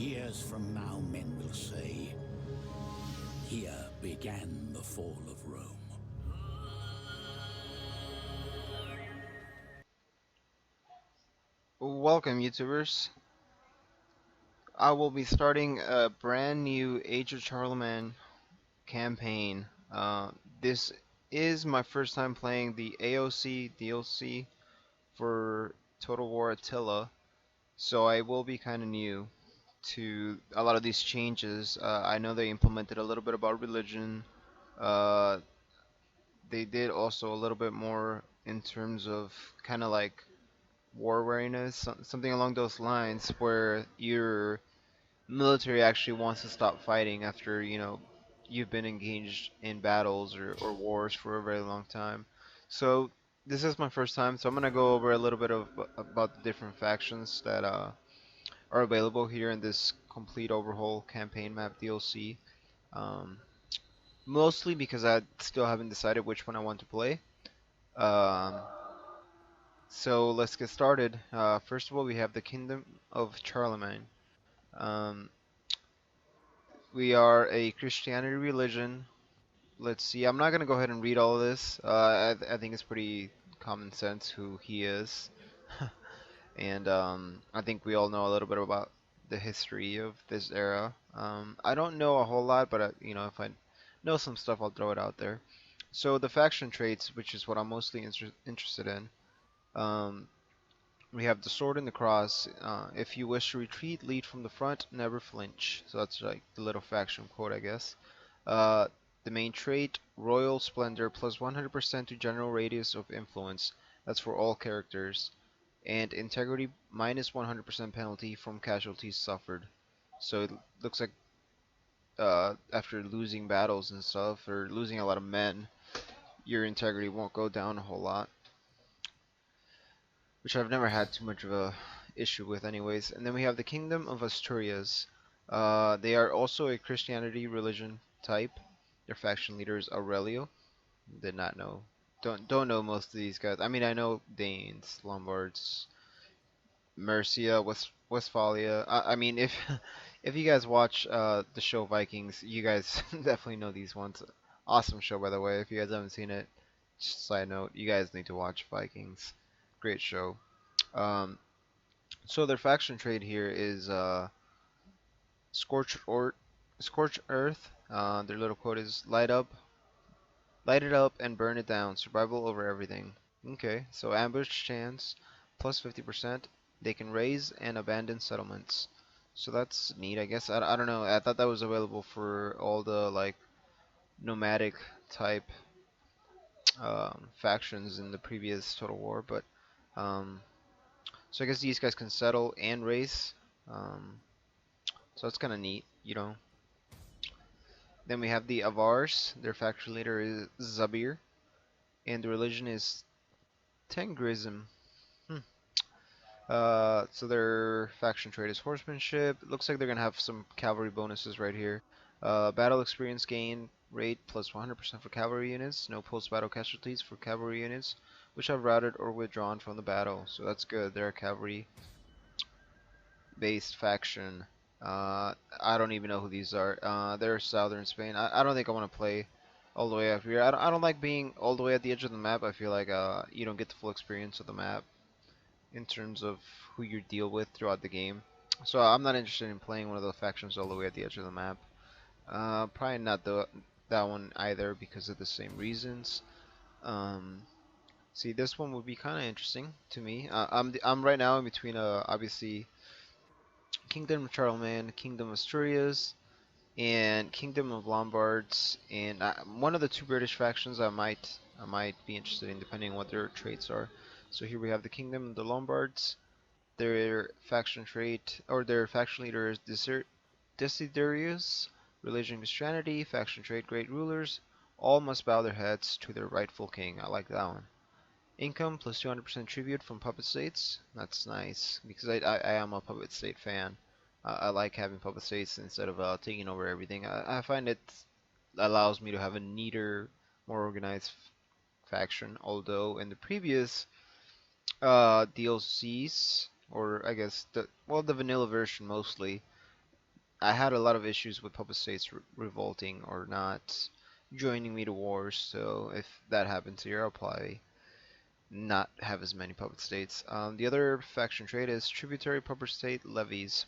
Years from now, men will say, here began the fall of Rome. Welcome, YouTubers. I will be starting a brand new Age of Charlemagne campaign. This is my first time playing the AOC DLC for Total War Attila, so I will be kind of new to a lot of these changes. I know they implemented a little bit about religion. Uh, they did also a little bit more in terms of kind of like war weariness, something along those lines, where your military actually wants to stop fighting after you've been engaged in battles or wars for a very long time. So this is my first time, so I'm gonna go over a little bit of about the different factions that are available here in this complete overhaul campaign map DLC. Um, Mostly because I still haven't decided which one I want to play. Um, so let's get started. First of all, we have the Kingdom of Charlemagne. Um, we are a Christianity religion. Let's see. I'm not gonna go ahead and read all of this. I think it's pretty common sense who he is, and I think we all know a little bit about the history of this era. I don't know a whole lot, but if I know some stuff, I'll throw it out there. So the faction traits, which is what I'm mostly interested in. Um, we have the sword and the cross. If you wish to retreat, lead from the front, never flinch. So that's like the little faction quote, I guess. Uh, the main trait, Royal Splendor, plus 100% to general radius of influence. That's for all characters. And Integrity, minus 100% penalty from casualties suffered. So it looks like after losing battles and stuff, or losing a lot of men, your integrity won't go down a whole lot, which I've never had too much of a issue with anyways. And then we have the Kingdom of Asturias. They are also a Christianity religion type. Their faction leader is Aurelio. Did not know. Don't know most of these guys. I mean, I know Danes, Lombards, Mercia, Westphalia. I mean, if if you guys watch the show Vikings, you guys definitely know these ones. Awesome show, by the way. If you guys haven't seen it, just side note, you guys need to watch Vikings. Great show. Um, so their faction trait here is Scorched or Scorched Earth. Their little quote is light it up and burn it down. Survival over everything. Okay, so ambush chance plus 50%. They can raise and abandon settlements. So that's neat, I guess. I don't know. I thought that was available for all the like nomadic type factions in the previous Total War, but um, so I guess these guys can settle and race. Um, so that's kind of neat. Then we have the Avars. Their faction leader is Zabir, and the religion is Tengrism. Hmm. So their faction trait is horsemanship. It looks like they're gonna have some cavalry bonuses right here. Battle experience gain rate plus 100% for cavalry units. No post-battle casualties for cavalry units which have routed or withdrawn from the battle. So that's good. They're a cavalry-based faction. I don't even know who these are. They're southern Spain. I don't think I want to play all the way up here. I don't like being all the way at the edge of the map. I feel like you don't get the full experience of the map in terms of who you deal with throughout the game. So I'm not interested in playing one of the factions all the way at the edge of the map. Probably not that one either because of the same reasons. Um, See, this one would be kind of interesting to me. I'm right now in between obviously Kingdom of Charlemagne, Kingdom of Asturias, and Kingdom of Lombards, and one of the two British factions I might be interested in depending on what their traits are. So here we have the Kingdom of the Lombards. Their faction trait or their faction leader is Desiderius, religion Christianity, faction trait great rulers. All must bow their heads to their rightful king. I like that one. Income plus 200% tribute from puppet states. That's nice because I am a puppet state fan. I like having puppet states instead of taking over everything. I find it allows me to have a neater, more organized faction. Although in the previous DLCs, or I guess the vanilla version mostly, I had a lot of issues with puppet states revolting or not joining me to wars. So if that happens here, I'll probably not have as many puppet states. The other faction trait is tributary puppet state levies,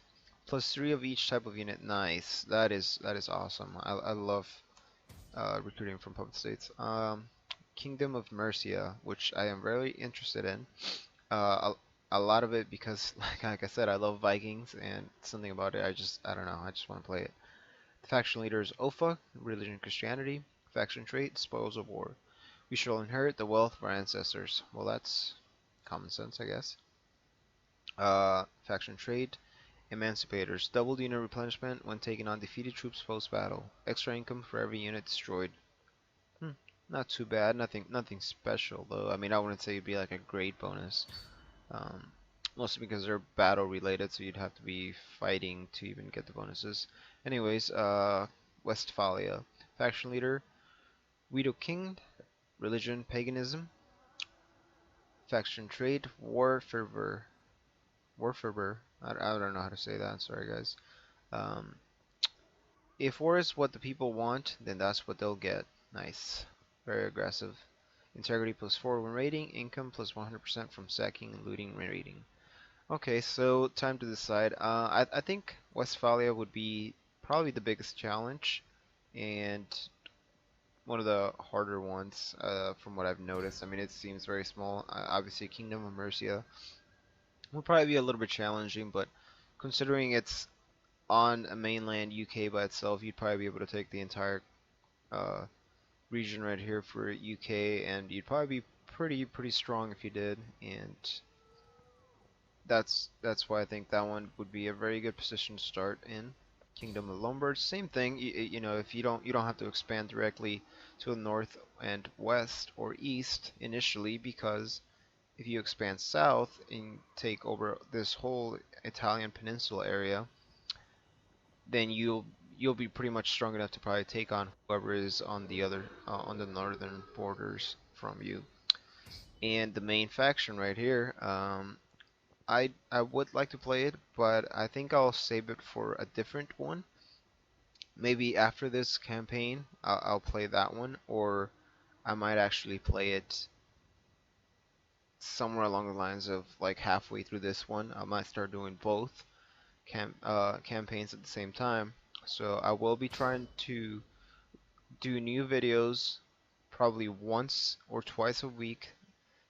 +3 of each type of unit. Nice. That is awesome. I love recruiting from puppet states. Kingdom of Mercia, which I am very interested in. A lot of it because, like I said, I love Vikings, and something about it, I don't know, I just want to play it. The faction leader is Ofa, religion Christianity. Faction trait, spoils of war. We shall inherit the wealth of our ancestors. Well, that's common sense, I guess. Faction trait, emancipators. Doubled unit replenishment when taking on defeated troops post-battle. Extra income for every unit destroyed. Hmm, not too bad. Nothing special though. I mean, I wouldn't say it'd be like a great bonus. Um, Mostly because they're battle related, so you'd have to be fighting to even get the bonuses. Anyways, Westphalia. Faction leader, Guido King. Religion, paganism. Faction trait, war fervor. War fervor. I don't know how to say that. Sorry, guys. Um, if war is what the people want, then that's what they'll get. Nice. Very aggressive. Integrity +4 when raiding. Income +100% from sacking and looting when raiding. Okay, so time to decide. I think Westphalia would be probably the biggest challenge and one of the harder ones from what I've noticed. I mean, it seems very small. Obviously, Kingdom of Mercia will probably be a little bit challenging, but considering it's on a mainland UK by itself, you'd probably be able to take the entire uh, region right here for UK, and you'd probably be pretty strong if you did. And that's why I think that one would be a very good position to start in. Kingdom of Lombards, same thing. You know, if you don't have to expand directly to the north and west or east initially, because if you expand south and take over this whole Italian peninsula area, then you'll be pretty much strong enough to probably take on whoever is on the other on the northern borders from you. And the main faction right here, I would like to play it, but I think I'll save it for a different one. Maybe after this campaign, I'll play that one, or I might actually play it somewhere along the lines of like halfway through this one. I might start doing both campaigns at the same time. So I will be trying to do new videos probably once or twice a week.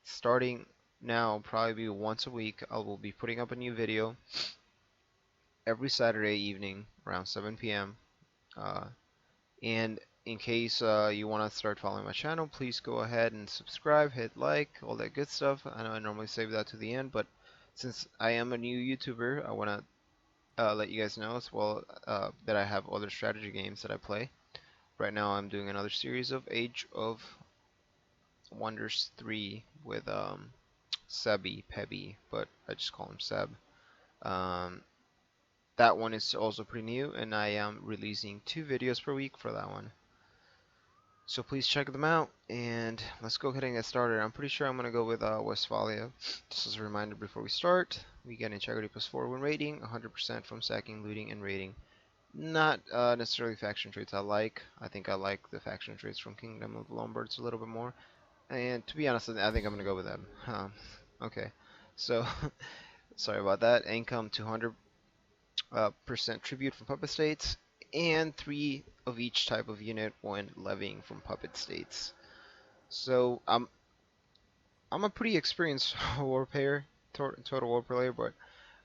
Starting now, probably once a week, I will be putting up a new video every Saturday evening around 7 p.m. And in case you want to start following my channel, please go ahead and subscribe, hit like, all that good stuff. I know I normally save that to the end, but since I am a new YouTuber, I want to let you guys know as well that I have other strategy games that I play. Right now I'm doing another series of Age of Wonders 3 with Sebby, Pebby, but I just call him Seb. Um, that one is also pretty new, and I am releasing 2 videos per week for that one. So please check them out, and let's go ahead and get started. I'm pretty sure I'm going to go with Westphalia. Just as a reminder before we start, we get integrity +4 when raiding, 100% from sacking, looting, and raiding. Not necessarily faction traits I like. I think I like the faction traits from Kingdom of Lombards a little bit more. And to be honest, I think I'm going to go with them. Okay, so sorry about that. Income 200% tribute from puppet states, and 3 of each type of unit when levying from puppet states. So I'm a pretty experienced war player, total war player, but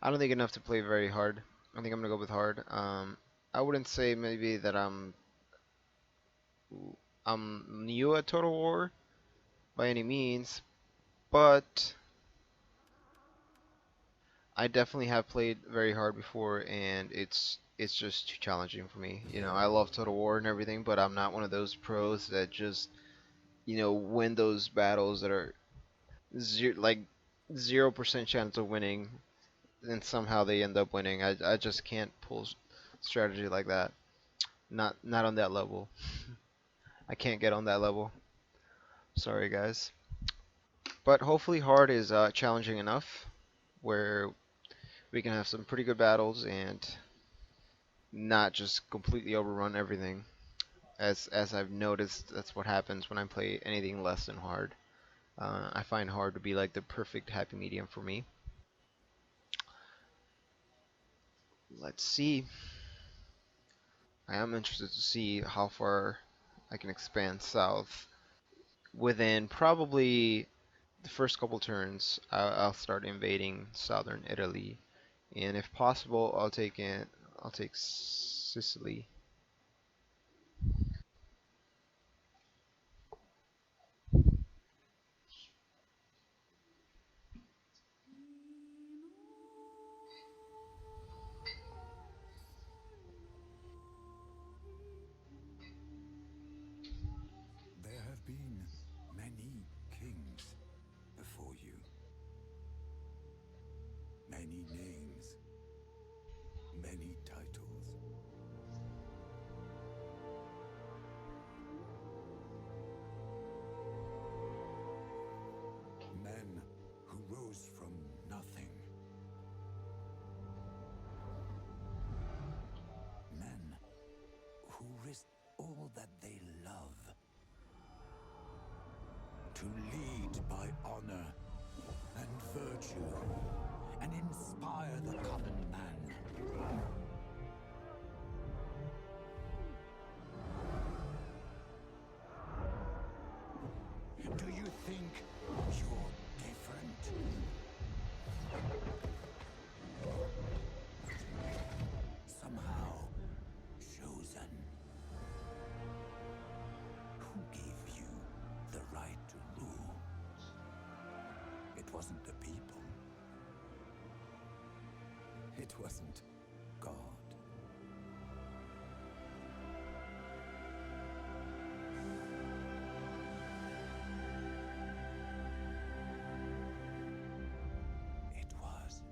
I don't think enough to play very hard. I think I'm gonna go with hard. I wouldn't say maybe that I'm new at Total War by any means, but I definitely have played very hard before, and it's just too challenging for me. You know, I love Total War and everything, but I'm not one of those pros that just, you know, win those battles that are like 0% chance of winning, and somehow they end up winning. I just can't pull strategy like that. Not on that level. I can't get on that level. Sorry, guys. But hopefully hard is challenging enough where we can have some pretty good battles, and not just completely overrun everything. As I've noticed, that's what happens when I play anything less than hard. I find hard to be like the perfect happy medium for me. Let's see. I am interested to see how far I can expand south. Within probably the first couple turns, I'll start invading southern Italy, and if possible, I'll take it. I'll take Sicily. There have been many kings before you, many names, many titles. Men who rose from nothing. Men who risked all that they love to lead by honor and virtue and inspire the common man. Do you think you're different? Somehow chosen. Who gave you the right to rule? It wasn't the people. It wasn't God. It was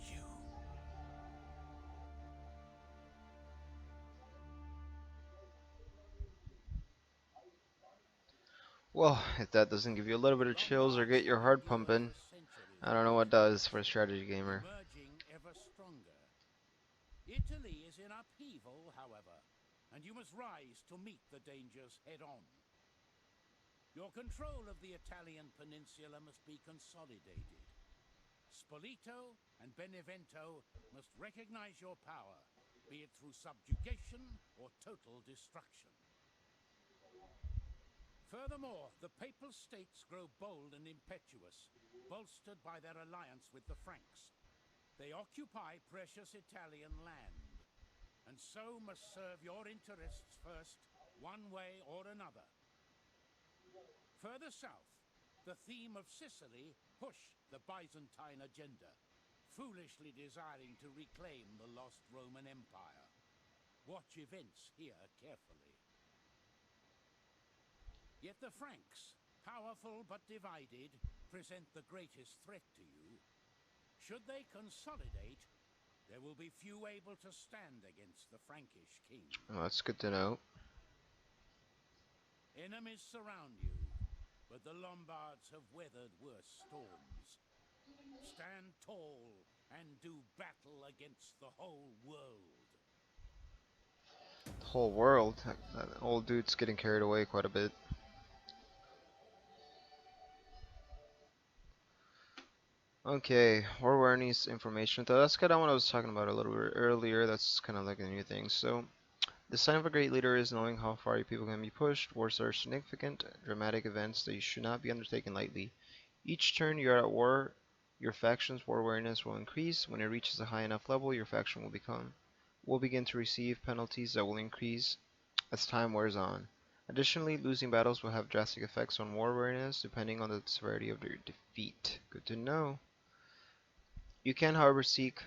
you. Well, if that doesn't give you a little bit of chills or get your heart pumping, I don't know what does for a strategy gamer. Emerging ever stronger. Italy is in upheaval, however, and you must rise to meet the dangers head-on. Your control of the Italian peninsula must be consolidated. Spoleto and Benevento must recognize your power, be it through subjugation or total destruction. Furthermore, the Papal States grow bold and impetuous, bolstered by their alliance with the Franks. They occupy precious Italian land, and so must serve your interests first, one way or another. Further south, the theme of Sicily pushed the Byzantine agenda, foolishly desiring to reclaim the lost Roman Empire. Watch events here carefully. Yet the Franks, powerful but divided, present the greatest threat to you. Should they consolidate, there will be few able to stand against the Frankish king. Oh, that's good to know. Enemies surround you, but the Lombards have weathered worse storms. Stand tall and do battle against the whole world. The whole world. That old dude's getting carried away quite a bit. Okay, war awareness information. So that's kind of what I was talking about a little bit earlier. That's kind of like a new thing. So, the sign of a great leader is knowing how far your people can be pushed. Wars are significant, dramatic events that you should not be undertaken lightly. Each turn you are at war, your faction's war awareness will increase. When it reaches a high enough level, your faction will begin to receive penalties that will increase as time wears on. Additionally, losing battles will have drastic effects on war awareness depending on the severity of their defeat. Good to know. You can, however, seek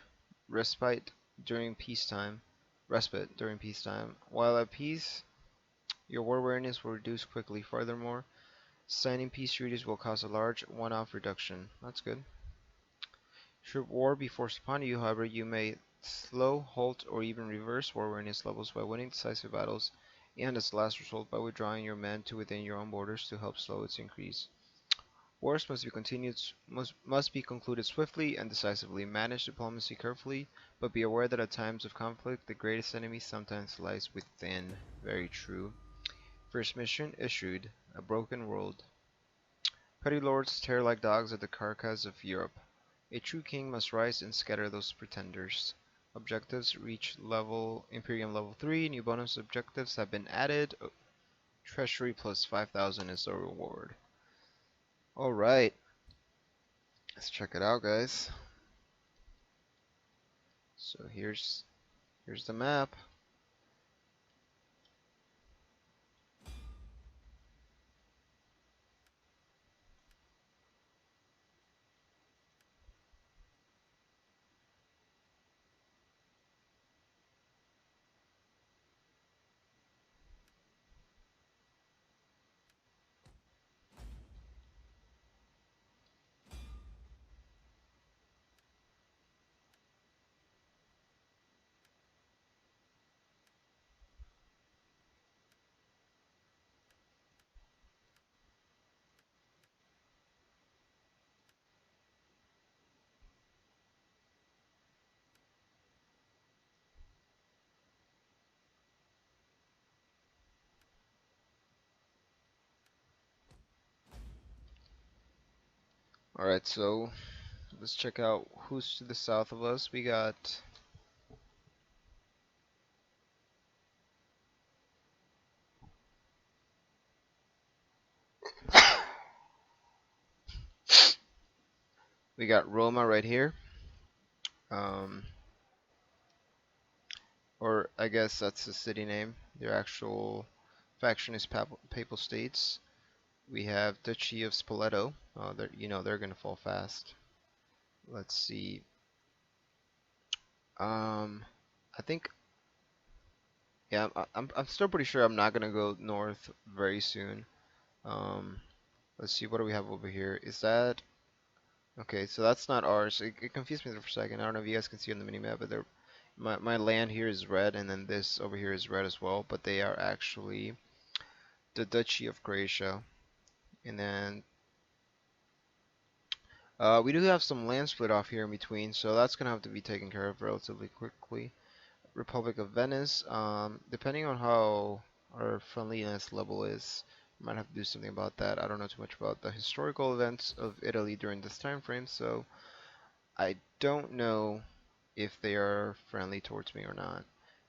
respite during peacetime. Respite during peacetime. While at peace, your war awareness will reduce quickly. Furthermore, signing peace treaties will cause a large one-off reduction. That's good. Should war be forced upon you, however, you may slow, halt, or even reverse war awareness levels by winning decisive battles, and as a last result by withdrawing your men to within your own borders to help slow its increase. Wars must be continued, must be concluded swiftly and decisively. Manage diplomacy carefully, but be aware that at times of conflict, the greatest enemy sometimes lies within. Very true. First mission issued. A broken world. Petty lords tear like dogs at the carcass of Europe. A true king must rise and scatter those pretenders. Objectives reach level Imperium level 3. New bonus objectives have been added. Treasury plus 5,000 is the reward. Alright, let's check it out, guys. So here's the map. Alright, so let's check out who's to the south of us. We got Roma right here. Or I guess that's the city name. Their actual faction is Papal States. We have Duchy of Spoleto. Oh, they're gonna fall fast. Let's see. I think, yeah, I'm still pretty sure I'm not gonna go north very soon. Um, let's see, what do we have over here? Is that okay? So that's not ours. It confused me there for a second. I don't know if you guys can see on the minimap, but my land here is red, and then this over here is red as well. But they are actually the Duchy of Croatia, and then we do have some land split off here in between, so that's gonna have to be taken care of relatively quickly. Republic of Venice. Depending on how our friendliness level is, might have to do something about that. I don't know too much about the historical events of Italy during this time frame, so I don't know if they are friendly towards me or not.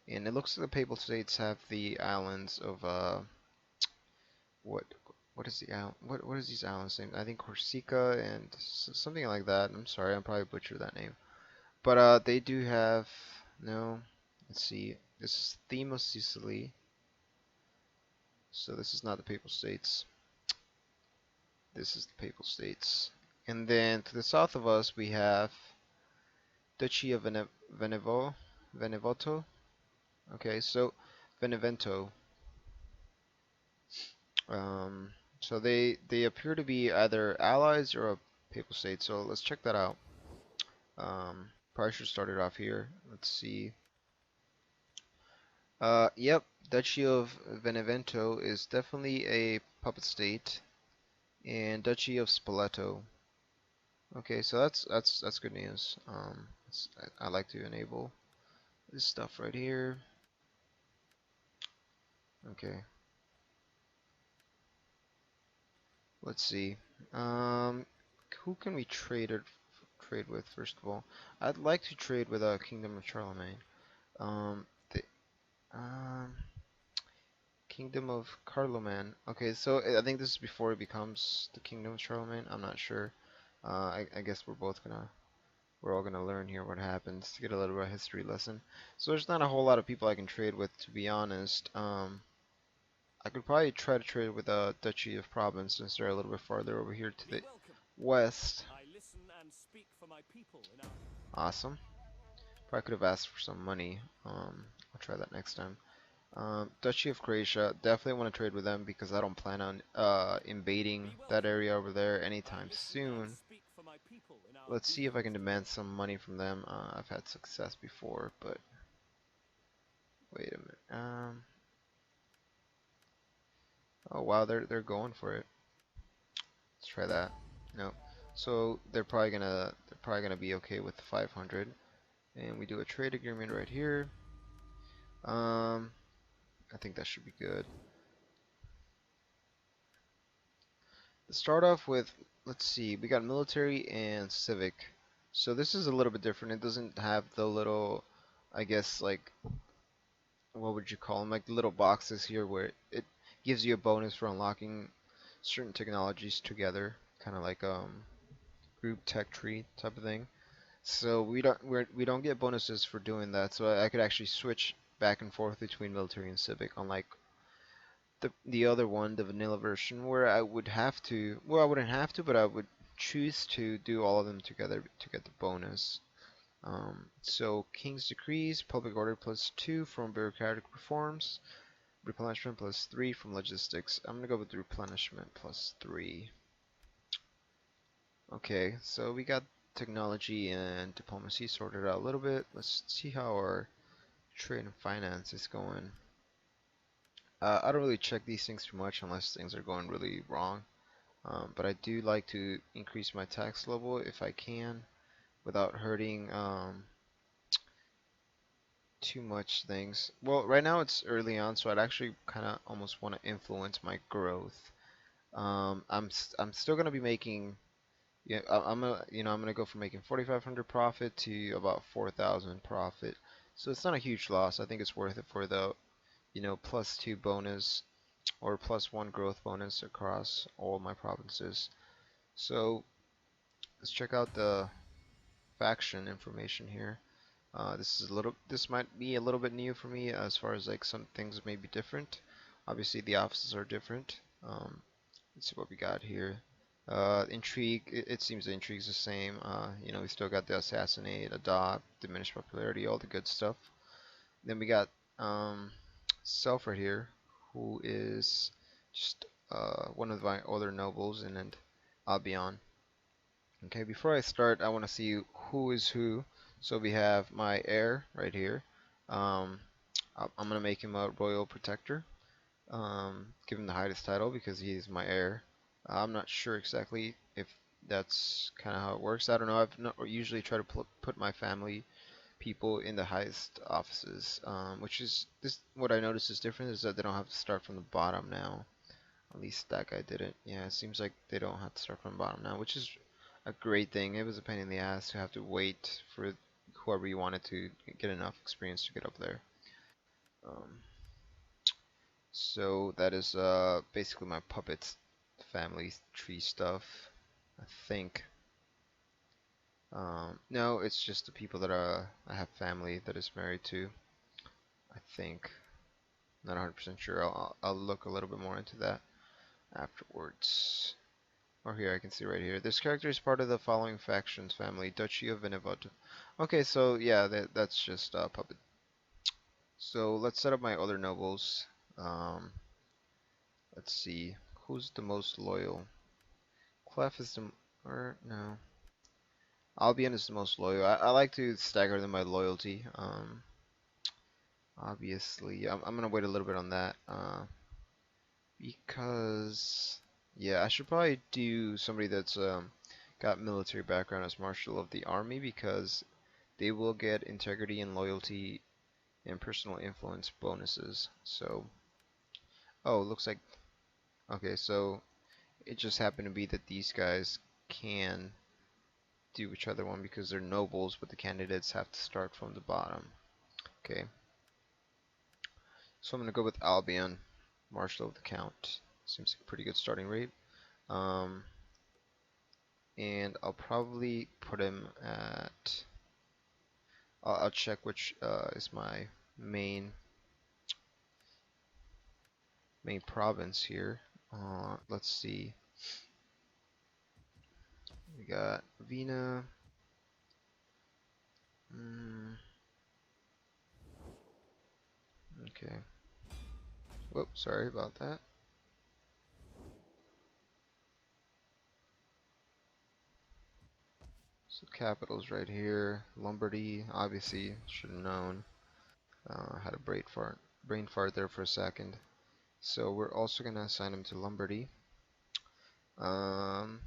And it looks like the Papal States have the islands of what what is the island? What is these islands named? I think Corsica and something like that. I'm sorry, I'm probably butchered that name. But they do have no. Let's see. This is theme of Sicily. So this is not the Papal States. This is the Papal States. And then to the south of us we have Duchy of Venevoto. Okay, so Benevento. So they appear to be either allies or a Papal State. So let's check that out. Probably should start it off here. Let's see. Yep, Duchy of Benevento is definitely a puppet state, and Duchy of Spoleto. Okay, so that's good news. I like to enable this stuff right here. Okay. Let's see. Who can we trade with first of all? I'd like to trade with Kingdom of Charlemagne. The um. Kingdom of Carloman. Okay, so I think this is before it becomes the Kingdom of Charlemagne. I'm not sure. I guess we're all gonna learn here what happens to get a little bit of history lesson. So there's not a whole lot of people I can trade with, to be honest. I could probably try to trade with Duchy of Provence since they're a little bit farther over here to the west. Awesome. Probably could have asked for some money. I'll try that next time. Duchy of Croatia, definitely want to trade with them because I don't plan on invading that area over there anytime soon. Let's see if I can demand some money from them. I've had success before, but wait a minute. Oh wow, they're going for it. Let's try that. No. So they're probably gonna be okay with 500. And we do a trade agreement right here. Um, I think that should be good. Let's start off with, let's see, we got military and civic. So this is a little bit different. It doesn't have the little, I guess, like, what would you call them? Like the little boxes here where it gives you a bonus for unlocking certain technologies together, kind of like group tech tree type of thing. So we don't get bonuses for doing that. So I could actually switch back and forth between military and civic, unlike the other one, the vanilla version, where I would have to. Well, I wouldn't have to, but I would choose to do all of them together to get the bonus. So King's Decrees, Public Order +2 from Bureaucratic Reforms, Replenishment +3 from Logistics. I'm gonna go with the Replenishment +3. Okay, so we got technology and diplomacy sorted out a little bit. Let's see how our trade and finance is going. I don't really check these things too much unless things are going really wrong. But I do like to increase my tax level if I can without hurting too much things. Well, right now it's early on, so I'd actually kind of almost want to influence my growth. I'm still gonna be making. Yeah, I'm gonna go from making 4,500 profit to about 4,000 profit. So it's not a huge loss. I think it's worth it for the +2 bonus or +1 growth bonus across all my provinces. So let's check out the faction information here. This might be a little bit new for me as far as like some things may be different. Obviously the offices are different. Let's see what we got here. Intrigue, it seems the intrigue's the same. We still got the assassinate, adopt, diminish popularity, all the good stuff. Then we got Self right here, who is just one of my other nobles, and then Albion. Okay, before I start, I want to see who is who. So we have my heir right here. Um, I'm gonna make him a royal protector. Give him the highest title because he's my heir. I'm not sure exactly if that's kind of how it works. I don't know. I've not usually try to put my family people in the highest offices, which is this. What I noticed is different is that they don't have to start from the bottom now. At least that guy didn't. Yeah, it seems like they don't have to start from the bottom now, which is a great thing. It was a pain in the ass to have to wait for whoever you wanted to get enough experience to get up there. Um, so that is basically my puppets family tree stuff. I think. No, it's just the people that I have family that is married to. I think. Not 100% sure. I'll look a little bit more into that afterwards. Or here, I can see right here. This character is part of the following factions family: Duchy of Venevoto. Okay, so yeah, that's just puppet. So let's set up my other nobles. Um, let's see, who's the most loyal? Clef is the, or no, Albion is the most loyal. I like to stagger them by loyalty. Obviously, I'm gonna wait a little bit on that. Because yeah, I should probably do somebody that's got military background as Marshal of the Army because they will get integrity and loyalty and personal influence bonuses. So, oh, looks like okay, so it just happened to be that these guys can do each other one because they're nobles, but the candidates have to start from the bottom. Okay, so I'm gonna go with Albion, Marshal of the Count. Seems like a pretty good starting rate. Um, and I'll probably put him at. I'll check which is my main province here. Let's see. We got Vina. Mm, okay. Whoops, sorry about that. So capitals right here. Lombardy, obviously should have known. Had a brain fart there for a second. So we're also gonna assign him to Lombardy. Um,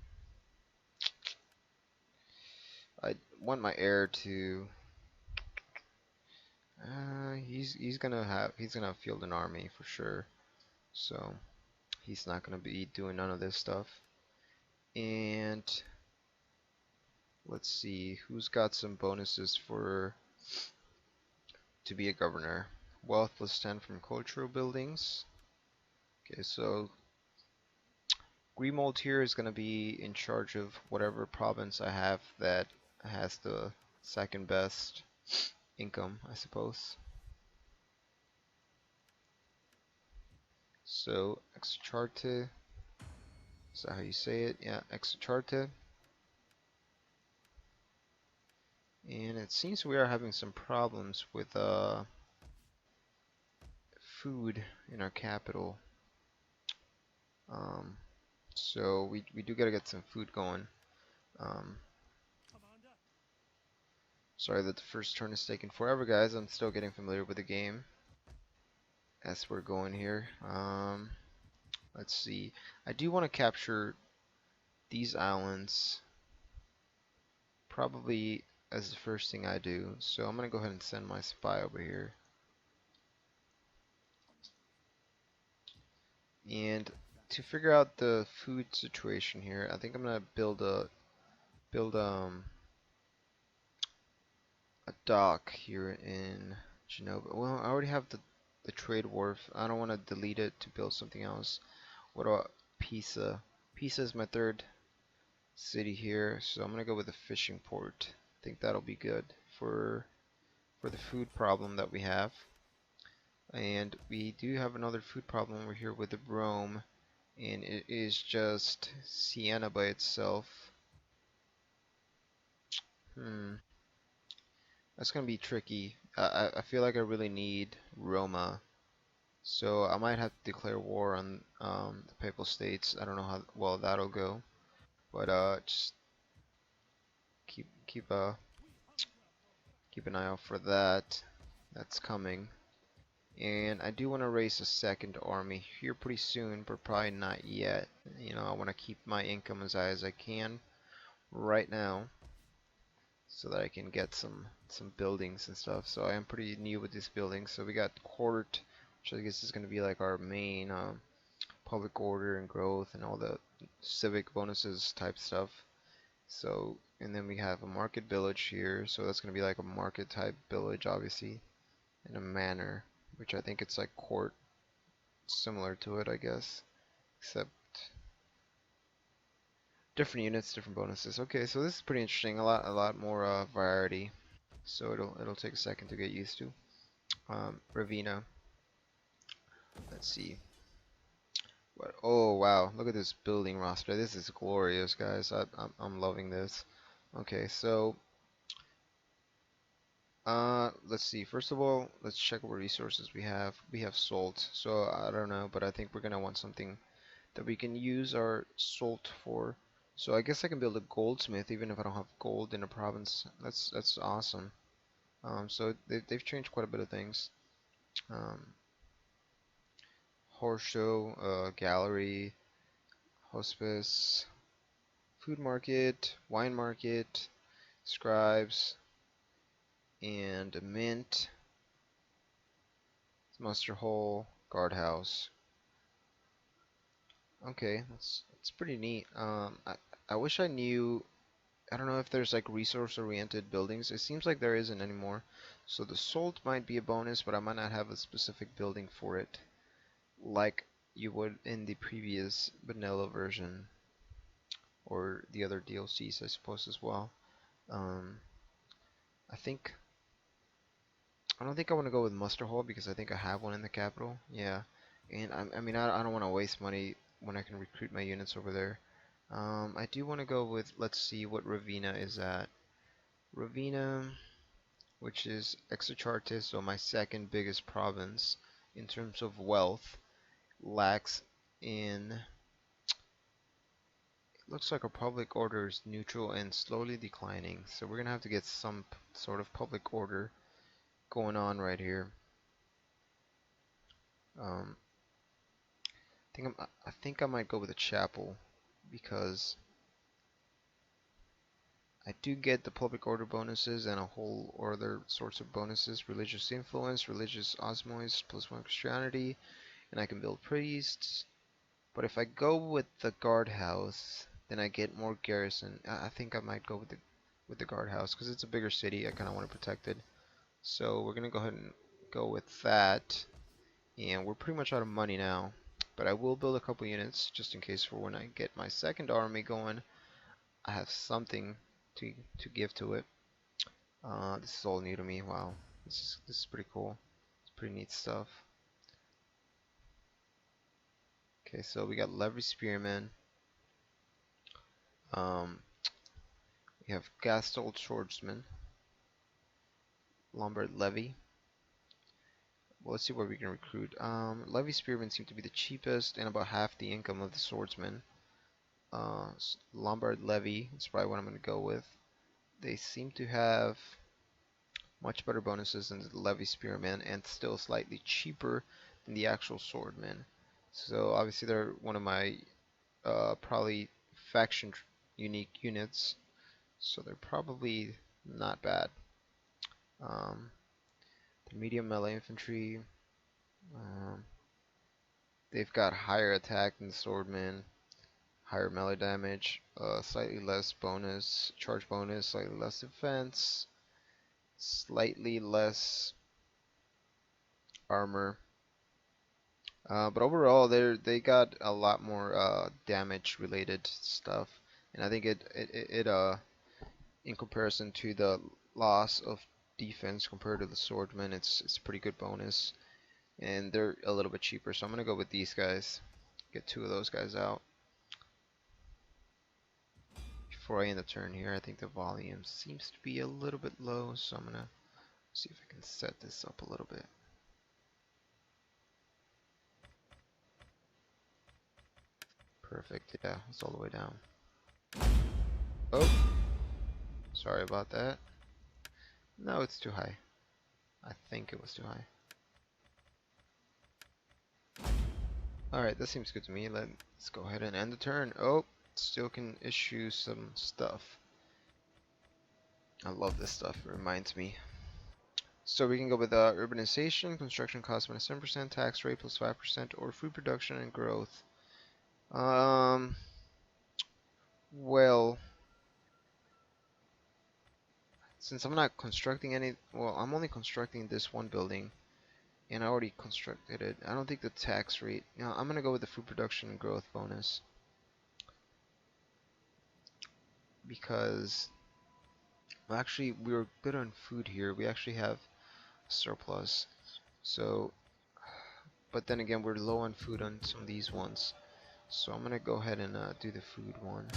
I want my heir to. He's gonna field an army for sure. So he's not gonna be doing none of this stuff. And let's see who's got some bonuses for to be a governor. Wealth +10 from cultural buildings. Okay, so Grimold here is gonna be in charge of whatever province I have that has the second best income, I suppose. So Exarchate, is that how you say it? Yeah, Exarchate. And it seems we are having some problems with food in our capital. Um, so we do gotta get some food going. Um, Commander, sorry that the first turn is taking forever, guys. I'm still getting familiar with the game as we're going here. Let's see. I do want to capture these islands probably as the first thing I do. So I'm gonna go ahead and send my spy over here. And to figure out the food situation here, I think I'm gonna build a dock here in Genova. Well, I already have the trade wharf. I don't want to delete it to build something else. What about Pisa? Pisa is my third city here, so I'm gonna go with a fishing port. I think that'll be good for the food problem that we have. And we do have another food problem over here with the Rome, and it is just Siena by itself. Hmm, that's gonna be tricky. I feel like I really need Roma, so I might have to declare war on the Papal States. I don't know how well that'll go, but just keep an eye out for that. That's coming. And I do want to raise a second army here pretty soon, but probably not yet. You know, I want to keep my income as high as I can right now, so that I can get some buildings and stuff. So I am pretty new with these buildings. So we got court, which I guess is going to be like our main public order and growth and all the civic bonuses type stuff. So, and then we have a market village here, so that's going to be like a market type village, obviously, and a manor, which I think it's like court, similar to it, I guess, except different units, different bonuses. Okay, so this is pretty interesting. A lot more variety. So it'll take a second to get used to. Ravina. Let's see. What? Oh wow! Look at this building roster. This is glorious, guys. I'm loving this. Okay, so let's see. First of all, let's check what resources we have. We have salt, so I don't know, but I think we're gonna want something that we can use our salt for. So I guess I can build a goldsmith even if I don't have gold in a province. That's awesome. So they've changed quite a bit of things. Um, Horse show, gallery, hospice, food market, wine market, scribes, and a mint, muster hole, guardhouse. Okay, that's pretty neat. I wish I knew. I don't know if there's like resource-oriented buildings. It seems like there isn't anymore. So the salt might be a bonus, but I might not have a specific building for it, like you would in the previous vanilla version or the other DLCs, I suppose, as well. Um, I think I don't think I want to go with muster hall because I think I have one in the capital. Yeah, and I mean I don't want to waste money when I can recruit my units over there. I do want to go with, let's see what Ravina is at. Ravina, which is Exarchate, so my second biggest province in terms of wealth, lacks in. It looks like our public order is neutral and slowly declining, so we're gonna have to get some sort of public order going on right here. Um, I think I might go with a chapel because I do get the public order bonuses and a whole other sorts of bonuses. Religious influence, religious osmosis, +1 Christianity, and I can build priests. But if I go with the guardhouse, then I get more garrison. I think I might go with the guardhouse because it's a bigger city. I kind of want to protect it. So we're gonna go ahead and go with that. And we're pretty much out of money now. But I will build a couple units just in case for when I get my second army going. I have something to give to it. This is all new to me. Wow, this is pretty cool. It's pretty neat stuff. Okay, so we got Levy Spearman. We have Gastold Swordsman. Lombard Levy. Well, let's see what we can recruit. Levy Spearmen seem to be the cheapest and about half the income of the Swordsman. Lombard Levy is probably what I'm going to go with. They seem to have much better bonuses than the Levy Spearmen and still slightly cheaper than the actual Swordmen. So obviously they're one of my probably faction unique units. So they're probably not bad. The medium melee infantry. They've got higher attack than the Swordmen, higher melee damage, slightly less bonus, charge bonus, slightly less defense, slightly less armor. But overall, they got a lot more damage related stuff, and I think it in comparison to the loss of defense compared to the Swordmen, it's a pretty good bonus. And they're a little bit cheaper, so I'm gonna go with these guys. Get 2 of those guys out. Before I end the turn here, I think the volume seems to be a little bit low, so I'm gonna see if I can set this up a little bit. Perfect, yeah, it's all the way down. Oh, sorry about that. No, it's too high. I think it was too high. Alright, that seems good to me. Let's go ahead and end the turn. Oh, still can issue some stuff. I love this stuff, it reminds me. So we can go with urbanization, construction cost minus 7%, tax rate plus 5%, or food production and growth. Well, since I'm not constructing any, well, I'm only constructing this one building, and I already constructed it. I don't think the tax rate, I'm gonna go with the food production and growth bonus. Because, well, actually, we were good on food here. We actually have surplus. So, but then again, we're low on food on some of these ones. So I'm gonna go ahead and do the food one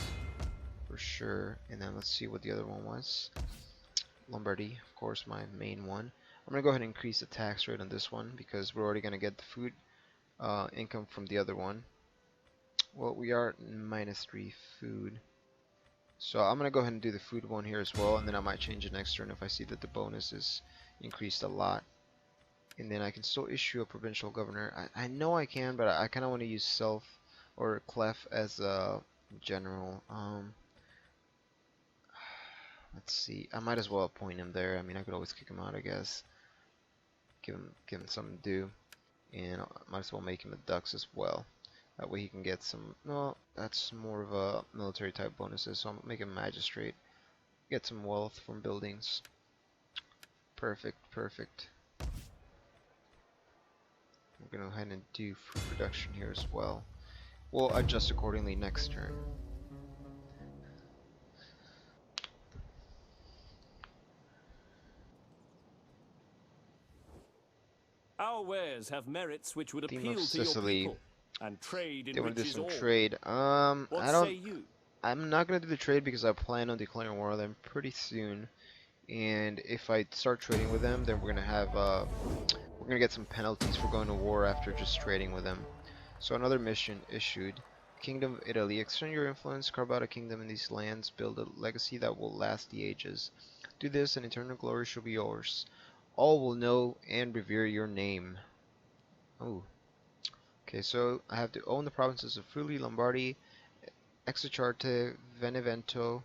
for sure. And then let's see what the other one was. Lombardy, of course, my main one. I'm gonna go ahead and increase the tax rate on this one because we're already gonna get the food income from the other one. Well, we are -3 food. So I'm gonna go ahead and do the food one here as well, and then I might change it next turn if I see that the bonus is increased a lot. And then I can still issue a provincial governor. I know I can, but I kind of want to use Self or Clef as a general. Let's see. I might as well appoint him there. I mean, I could always kick him out, I guess. Give him something to do, and I might as well make him a Dux as well. That way he can get some. No, that's more of a military type bonuses. So I'm gonna make him magistrate. Get some wealth from buildings. Perfect, perfect. I'm gonna go ahead and do food production here as well. We'll adjust accordingly next turn. Our wares have merits which would Theme appeal of to your Sicily. people, and trade They want to do enriches some all. trade. What I say don't. you? I'm not gonna do the trade because I plan on declaring war on them pretty soon. And if I start trading with them, then we're gonna get some penalties for going to war after just trading with them. So another mission issued. Kingdom of Italy. Extend your influence, carve out a kingdom in these lands, build a legacy that will last the ages. Do this and eternal glory shall be yours. All will know and revere your name. Oh. Okay, so I have to own the provinces of Friuli, Lombardy, Exarchate, Benevento,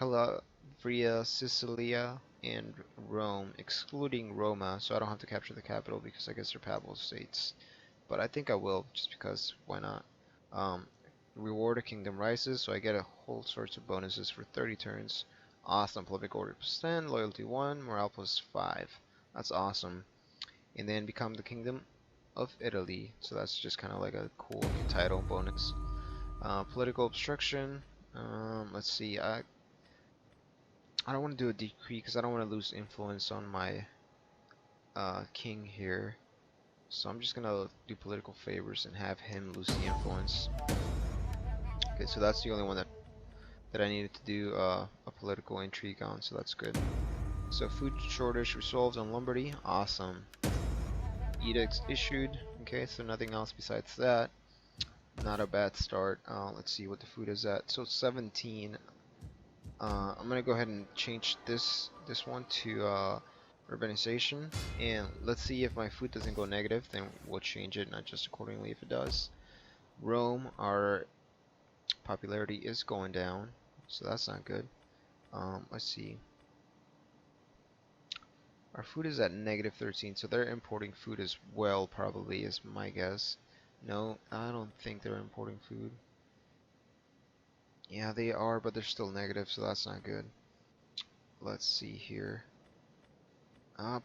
Calabria, Sicilia, and Rome, excluding Roma, so I don't have to capture the capital because I guess they're papal states. But I think I will, just because, why not? Reward a kingdom rises, so I get a whole sorts of bonuses for 30 turns. Awesome, political order +10, loyalty 1, morale +5. That's awesome. And then become the kingdom of Italy, so that's just kind of like a cool new title bonus. Political obstruction, let's see, I don't want to do a decree because I don't want to lose influence on my king here. So I'm just gonna do political favors and have him lose the influence. Okay, so that's the only one that I needed to do a political intrigue on, so that's good. So food shortage resolved on Lombardy, awesome. Edicts issued, okay, so nothing else besides that. Not a bad start. Let's see what the food is at. So 17. I'm gonna go ahead and change this one to urbanization, and let's see if my food doesn't go negative, then we'll change it and adjust accordingly if it does. Rome, our popularity is going down, so that's not good. Let's see. Our food is at -13, so they're importing food as well, probably, is my guess. No, I don't think they're importing food. Yeah, they are, but they're still negative, so that's not good. Let's see here.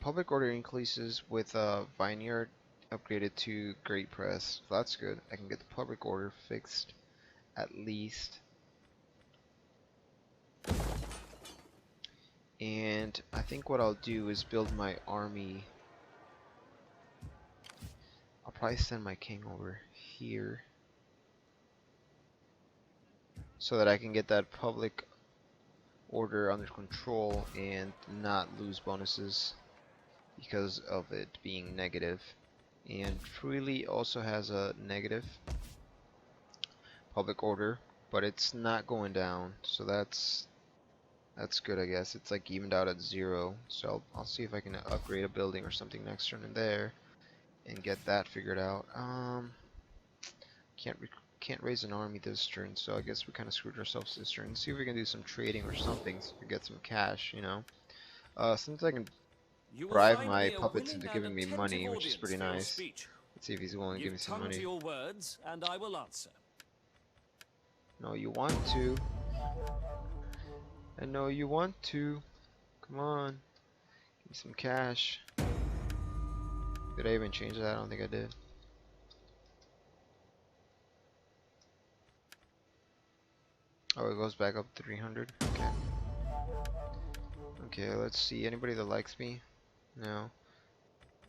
Public order increases with Vineyard upgraded to Great Press. So that's good. I can get the public order fixed at least. And I think what I'll do is build my army. I'll probably send my king over here so that I can get that public order under control and not lose bonuses because of it being negative. And Freely also has a negative public order, but it's not going down, so that's good, I guess. It's like evened out at 0, so I'll see if I can upgrade a building or something next turn in there and get that figured out. Can't raise an army this turn, so I guess we kind of screwed ourselves this turn. See if we can do some trading or something so we get some cash, you know. Since I can bribe my puppets into giving me money, which is pretty nice. Let's see if he's willing to give me some money. Your words, and I will answer. No, you want to. I know you want to. Come on. Give me some cash. Did I even change that? I don't think I did. Oh, it goes back up to 300. Okay. Okay, let's see. Anybody that likes me? No.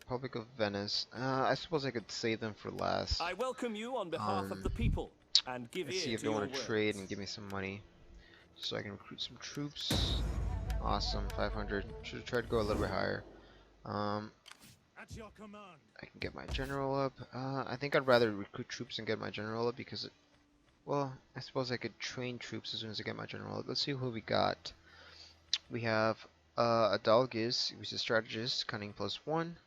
Republic of Venice. I suppose I could save them for last. I welcome you on behalf of the people and give Let's ear see if to they your want to words. trade and give me some money so I can recruit some troops. Awesome, 500. Should have tried to go a little bit higher. At your command. I can get my general up. I think I'd rather recruit troops and get my general up because well, I suppose I could train troops as soon as I get my general up. Let's see who we got. We have Adalgis, who's a strategist, cunning +1.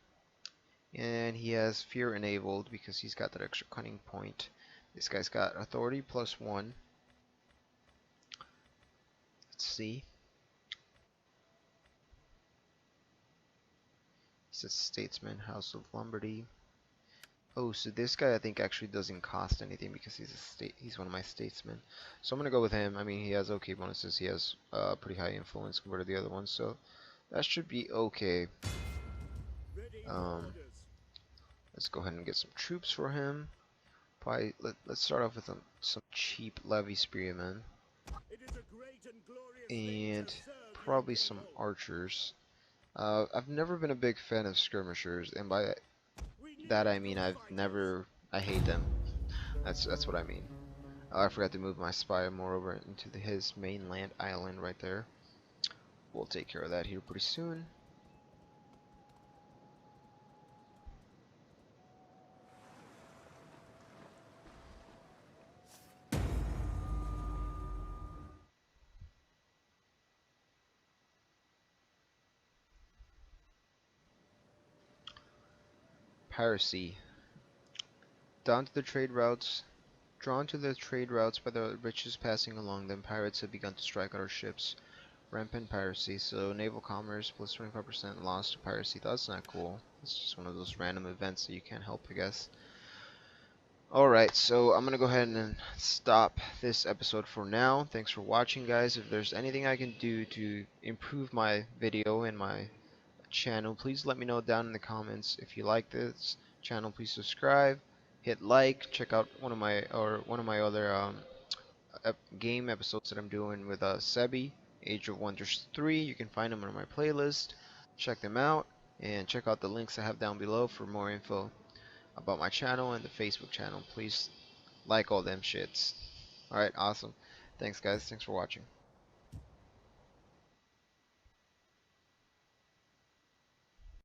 And he has fear enabled because he's got that extra cunning point. This guy's got authority +1. Let's see. He's a statesman, House of Lombardy. Oh, so this guy I think actually doesn't cost anything because he's one of my statesmen. So I'm gonna go with him. I mean, he has okay bonuses. He has pretty high influence compared to the other ones, so that should be okay. Let's go ahead and get some troops for him. Probably let's start off with some cheap levy spearmen and probably some archers. I've never been a big fan of skirmishers, and by that I mean I hate them. That's what I mean. I forgot to move my spy more over into his mainland island right there. We'll take care of that here pretty soon. Piracy. Drawn to the trade routes by the riches passing along them, pirates have begun to strike at our ships. Rampant piracy. So naval commerce plus 25% loss to piracy. That's not cool. It's just one of those random events that you can't help, I guess. Alright, so I'm gonna go ahead and stop this episode for now. Thanks for watching, guys. If there's anything I can do to improve my video and my channel, please let me know down in the comments. If you like this channel, please subscribe, hit like, check out one of my other game episodes that I'm doing with Sebby, Age of Wonders 3. You can find them on my playlist. Check them out, and check out the links I have down below for more info about my channel and the Facebook channel. Please like all them shits. Alright, awesome. Thanks, guys. Thanks for watching.